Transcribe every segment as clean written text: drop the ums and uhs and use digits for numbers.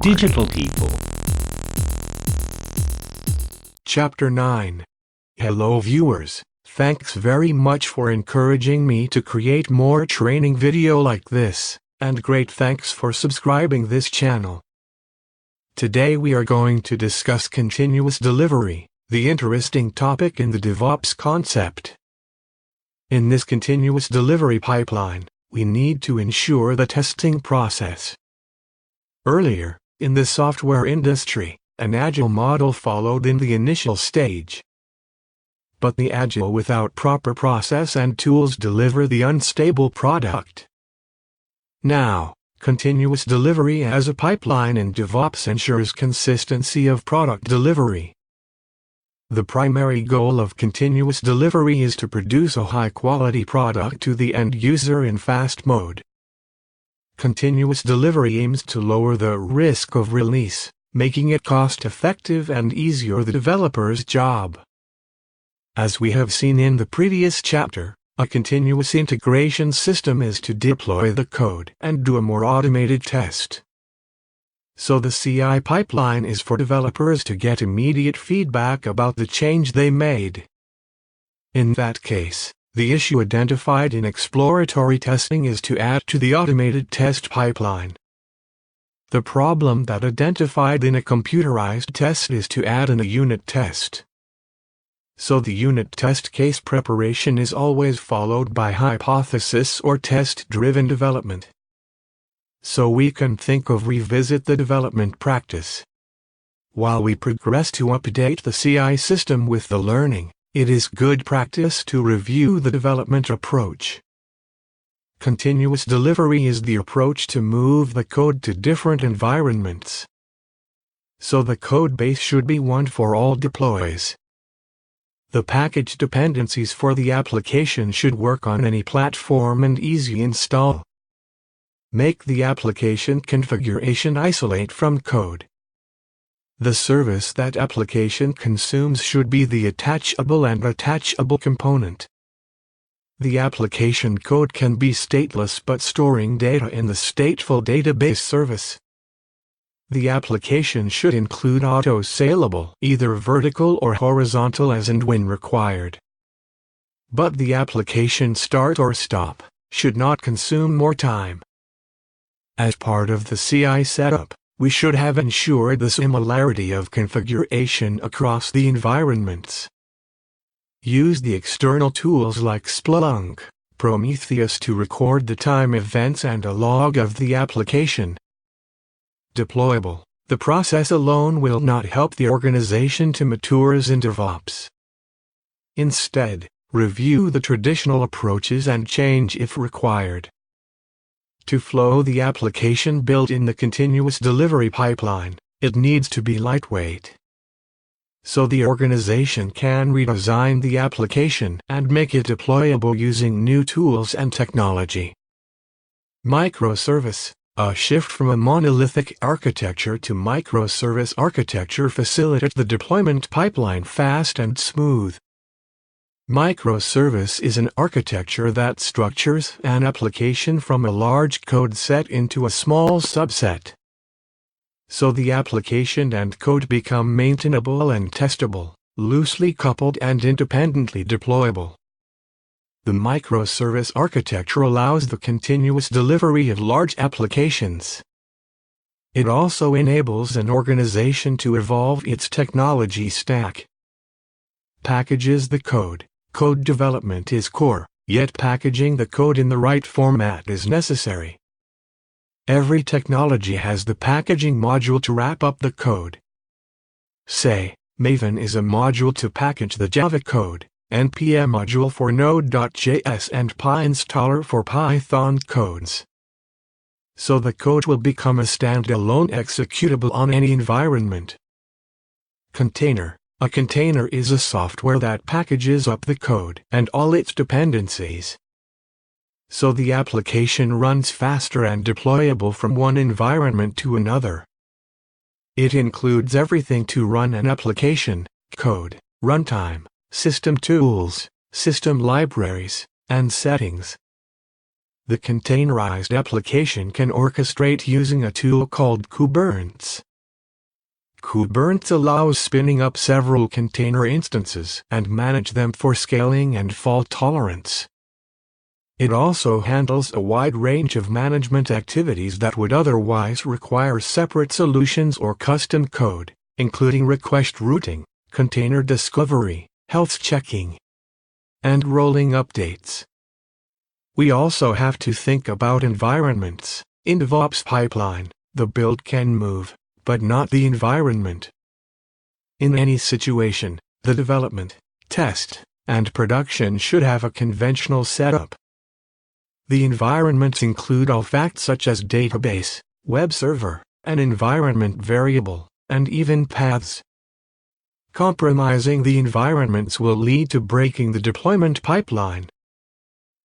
Digital People. Chapter 9. Hello viewers, thanks very much for encouraging me to create more training video like this, and great thanks for subscribing this channel. Today we are going to discuss continuous delivery, the interesting topic in the DevOps concept. In this continuous delivery pipeline, we need to ensure the testing process. Earlier, in the software industry, an agile model followed in the initial stage. But the agile without proper process and tools deliver the unstable product. Now, continuous delivery as a pipeline in DevOps ensures consistency of product delivery. The primary goal of continuous delivery is to produce a high-quality product to the end user in fast mode. Continuous delivery aims to lower the risk of release, making it cost-effective and easier the developer's job. As we have seen in the previous chapter, a continuous integration system is to deploy the code and do a more automated test. So the CI pipeline is for developers to get immediate feedback about the change they made. In that case, the issue identified in exploratory testing is to add to the automated test pipeline. The problem that identified in a computerized test is to add in a unit test. So the unit test case preparation is always followed by hypothesis or test-driven development. So we can think of revisit the development practice. While we progress to update the CI system with the learning, it is good practice to review the development approach. Continuous delivery is the approach to move the code to different environments. So the code base should be one for all deploys. The package dependencies for the application should work on any platform and easy install. Make the application configuration isolate from code. The service that application consumes should be the attachable and attachable component. The application code can be stateless but storing data in the stateful database service. The application should include auto-scalable, either vertical or horizontal as and when required. But the application start or stop should not consume more time. As part of the CI setup, we should have ensured the similarity of configuration across the environments. Use the external tools like Splunk, Prometheus to record the time events and a log of the application. Deployable. The process alone will not help the organization to mature as in DevOps. Instead, review the traditional approaches and change if required. To flow the application built in the continuous delivery pipeline, it needs to be lightweight. So the organization can redesign the application and make it deployable using new tools and technology. Microservice. A shift from a monolithic architecture to microservice architecture facilitates the deployment pipeline fast and smooth. Microservice is an architecture that structures an application from a large code set into a small subset. So the application and code become maintainable and testable, loosely coupled and independently deployable. The microservice architecture allows the continuous delivery of large applications. It also enables an organization to evolve its technology stack. Packages the code. Code development is core, yet packaging the code in the right format is necessary. Every technology has the packaging module to wrap up the code. Say, Maven is a module to package the Java code, NPM module for Node.js and PyInstaller for Python codes. So the code will become a standalone executable on any environment. Container. A container is a software that packages up the code and all its dependencies. So the application runs faster and deployable from one environment to another. It includes everything to run an application: code, runtime, system tools, system libraries, and settings. The containerized application can orchestrate using a tool called Kubernetes. Kubernetes allows spinning up several container instances and manage them for scaling and fault tolerance. It also handles a wide range of management activities that would otherwise require separate solutions or custom code, including request routing, container discovery, health checking, and rolling updates. We also have to think about environments. In DevOps pipeline, the build can move, but not the environment. In any situation, the development, test, and production should have a conventional setup. The environments include all facts such as database, web server, an environment variable, and even paths. Compromising the environments will lead to breaking the deployment pipeline.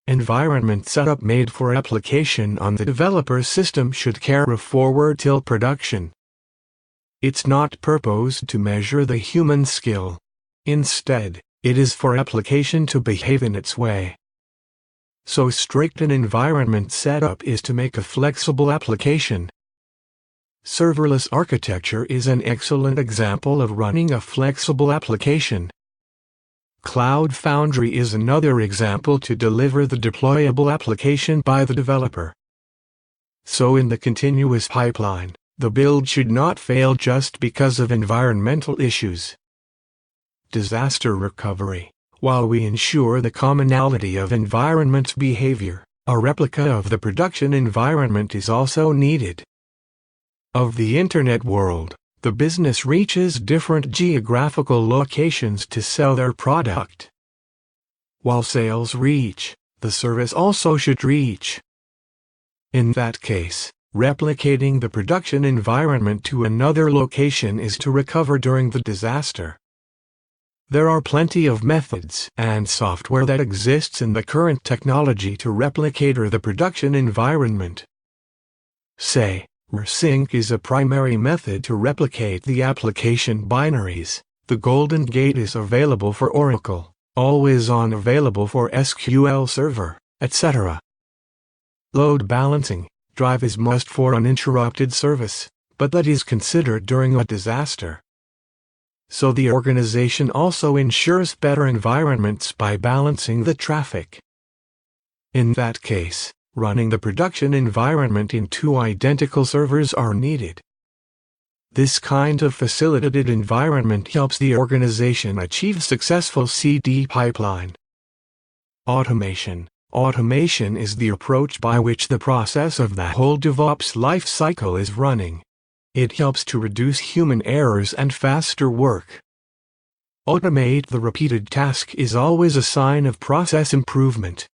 Environment setup made for application on the developer system should carry forward till production. It's not purposed to measure the human skill. Instead, it is for application to behave in its way. So strict an environment setup is to make a flexible application. Serverless architecture is an excellent example of running a flexible application. Cloud Foundry is another example to deliver the deployable application by the developer. So in the continuous pipeline, the build should not fail just because of environmental issues. Disaster recovery. While we ensure the commonality of environment behavior, a replica of the production environment is also needed. Of the Internet world, the business reaches different geographical locations to sell their product. While sales reach, the service also should reach. In that case, replicating the production environment to another location is to recover during the disaster. There are plenty of methods and software that exists in the current technology to replicate the production environment. Say, rsync is a primary method to replicate the application binaries. The Golden Gate is available for Oracle, always on available for SQL Server, etc. Load balancing. Drive is must for uninterrupted service, but that is considered during a disaster. So the organization also ensures better environments by balancing the traffic. In that case, running the production environment in two identical servers are needed. This kind of facilitated environment helps the organization achieve successful CD pipeline. Automation. Automation is the approach by which the process of the whole DevOps life cycle is running. It helps to reduce human errors and faster work. Automate the repeated task is always a sign of process improvement.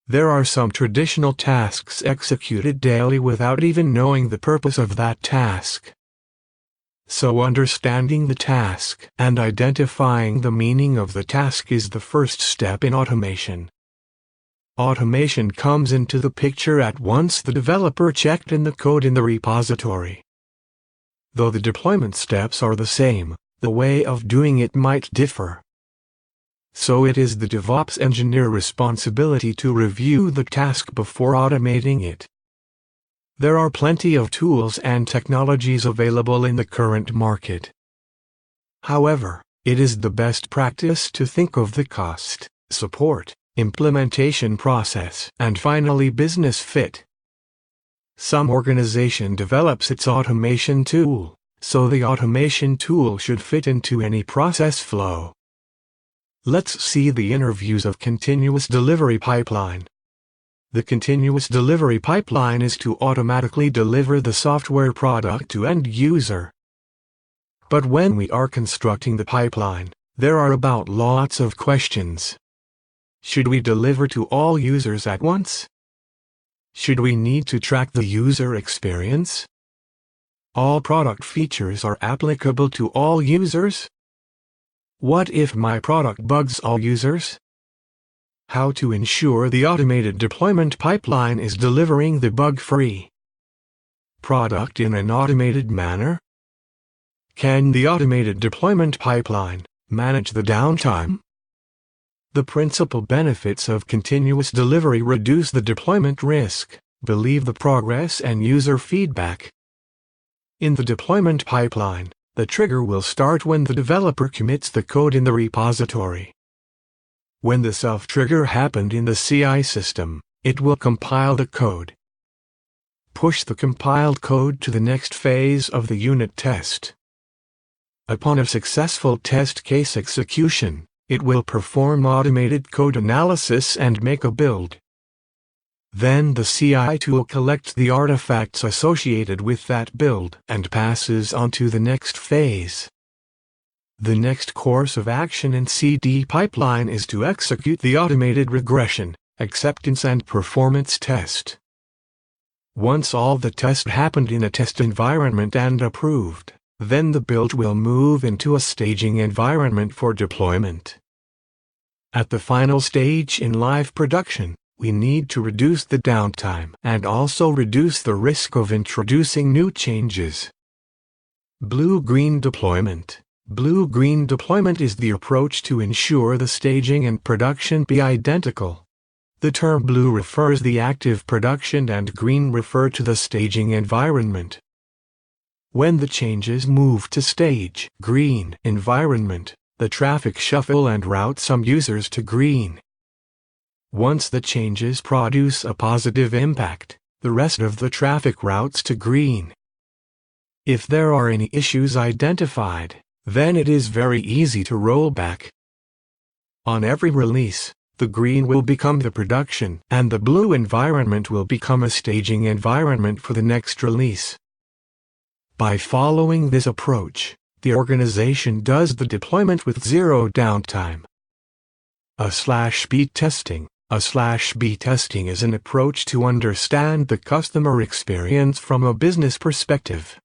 There are some traditional tasks executed daily without even knowing the purpose of that task. So understanding the task and identifying the meaning of the task is the first step in automation. Automation comes into the picture at once the developer checked in the code in the repository. Though the deployment steps are the same, the way of doing it might differ. So it is the DevOps engineer responsibility to review the task before automating it. There are plenty of tools and technologies available in the current market. However, it is the best practice to think of the cost, support, implementation process, and finally business fit. Some organization develops its automation tool, so the automation tool should fit into any process flow. Let's see the interviews of continuous delivery pipeline. The continuous delivery pipeline is to automatically deliver the software product to end user. But when we are constructing the pipeline, there are about lots of questions. Should we deliver to all users at once? Should we need to track the user experience? All product features are applicable to all users? What if my product bugs all users? How to ensure the automated deployment pipeline is delivering the bug-free product in an automated manner? Can the automated deployment pipeline manage the downtime? The principal benefits of continuous delivery: reduce the deployment risk, believe the progress and user feedback. In the deployment pipeline, the trigger will start when the developer commits the code in the repository. When the self-trigger happened in the CI system, it will compile the code. Push the compiled code to the next phase of the unit test. Upon a successful test case execution, it will perform automated code analysis and make a build. Then the CI tool collects the artifacts associated with that build and passes on to the next phase. The next course of action in CD pipeline is to execute the automated regression, acceptance and performance test. Once all the tests happened in a test environment and approved, then the build will move into a staging environment for deployment. At the final stage in live production, we need to reduce the downtime and also reduce the risk of introducing new changes. Blue-green deployment. Blue-green deployment is the approach to ensure the staging and production be identical. The term blue refers to the active production and green refer to the staging environment. When the changes move to stage green environment, the traffic shuffle and route some users to green. Once the changes produce a positive impact, the rest of the traffic routes to green. If there are any issues identified, then it is very easy to roll back. On every release, the green will become the production and the blue environment will become a staging environment for the next release. By following this approach, the organization does the deployment with zero downtime. /B testing. /B testing is an approach to understand the customer experience from a business perspective.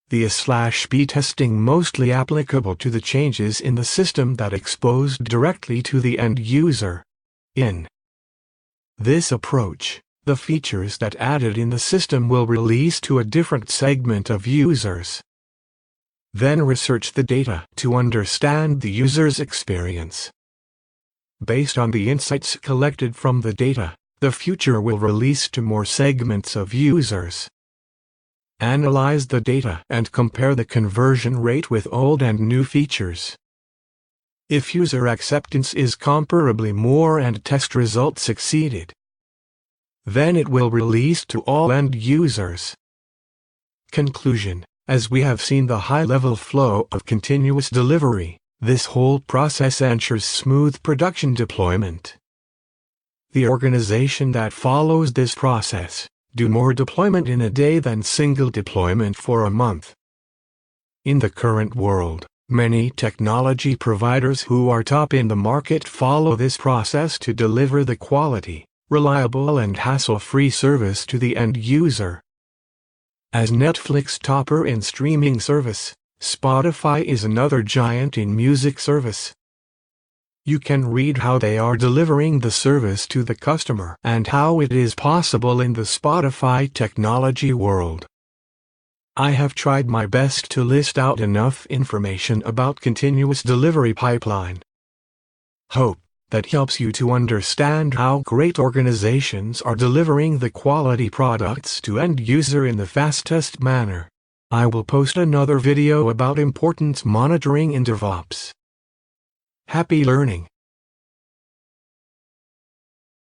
The /B testing mostly applicable to the changes in the system that exposed directly to the end user. In this approach, the features that added in the system will release to a different segment of users. Then research the data to understand the user's experience. Based on the insights collected from the data, the feature will release to more segments of users. Analyze the data and compare the conversion rate with old and new features. If user acceptance is comparably more and test results exceeded, then it will release to all end users. Conclusion: as we have seen the high-level flow of continuous delivery, this whole process ensures smooth production deployment. The organization that follows this process do more deployment in a day than single deployment for a month. In the current world, many technology providers who are top in the market follow this process to deliver the quality, reliable and hassle-free service to the end user. As Netflix topper in streaming service, Spotify is another giant in music service. You can read how they are delivering the service to the customer and how it is possible in the Spotify technology world. I have tried my best to list out enough information about continuous delivery pipeline. Hope that helps you to understand how great organizations are delivering the quality products to end user in the fastest manner. I will post another video about importance monitoring in DevOps. Happy learning!